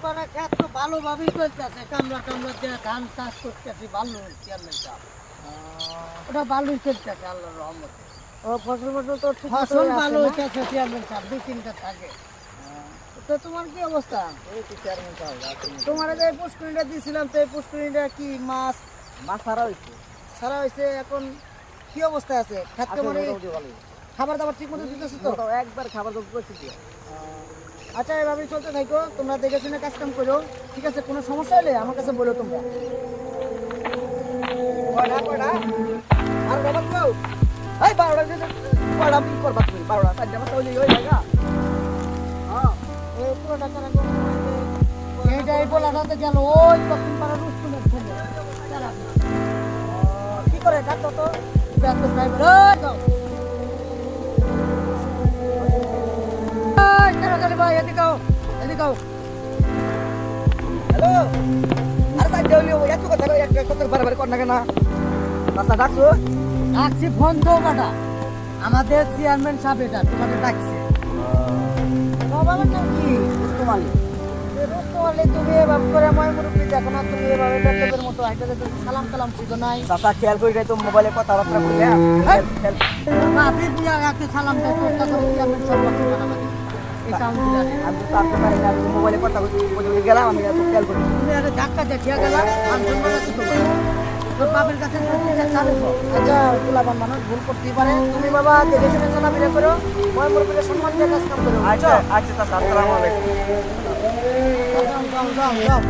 পাড়া খেত তো ভালোভাবেই চলতেছে, কামড়া কামড়া দিয়ে ধান চাষ করতেছি ভালো চেয়ারম্যান সাহেব। ওটা ভালোই চলতেছে আল্লাহর রহমতে। ও ফসল তো ঠিক ফসল ভালো হইতেছে চেয়ারম্যান সাহেব, 2-3টা থাকে। তো তোমার কি অবস্থা? এই তো চেয়ারম্যান সাহেব তোমার যে পুষ্করিণীটা দিয়েছিলাম, তো এই পুষ্করিণীটা কি মাছ মাছ ছাড়া হয়েছে ছাড়া হয়েছে? এখন কি অবস্থায় আছে? খাদ্য মানে খাবার দাবার ঠিক মতো দিতেছো তো? তো একবার খাবার দাবার করছি দিয়ে আচ্ছা, এভাবেই চলতে থাকো, তোমরা দেখে শুনে কাজ কাম করো, ঠিক আছে? কোনো সমস্যা হলে আমার কাছে বলো তোমরা। কয়টা কয়টা আর বাবা কেউ এই 12টা দিন কয়টা কি করবা তুমি 12টা 4টা মাস হইলে ওই জায়গা হ্যাঁ, এই পুরোটা তারা এইটাই বলাটাতে গেল ওই দক্ষিণ পাড়ার রুস্তুমের ছেলে। চালাক না। কি করে ডাক্তার তো ব্যস্ত ড্রাইভার ভাই, এদিকে আও, এদিকে আও। হ্যালো আর 4টা হইলে ওই এত কথা একটা কথা বারবার কর না কেন রাস্তা ডাকছো ডাকছি, ফোন তো কাটা। আমাদের চেয়ারম্যান সাহেব এটা তোমাকে ডাকছে। বাবার নাম কি? বুঝতে পারলি রুস্তমালে তুমি এভাবে করে ময়মুরব্বী দেখো না, তুমি এভাবে বেতবের মতো হাইটাতে তুমি সালাম কালাম শিখো নাই। চাচা খেয়াল করি তো মোবাইলে কথাবার্তা বলে আপনি দিয়া একে সালাম দেয় চেষ্টা করে চেয়ারম্যান সাহেব বলছে বানাবাদি এই কাউন্সিলরে। আমি তো তার পারি না আমি মোবাইলে কথা বলতে গেলাম আমি এত খেয়াল করি তুমি একটা ধাক্কা দেখিয়া গেলা, আমি সম্মান আছি তোমার। তোর বাপের কাছে চালিত। আচ্ছা, গোলাবান মানুষ ভুল করতেই পারে। তুমি বাবা দেখে শুনে চলাফেরা করো, ময়মুরব্বীকে সম্মান দিয়ে কাজ কাম করো। আচ্ছা আচ্ছা চাচা আসসালামু আলাইকুম যাও যাও যাও যাও।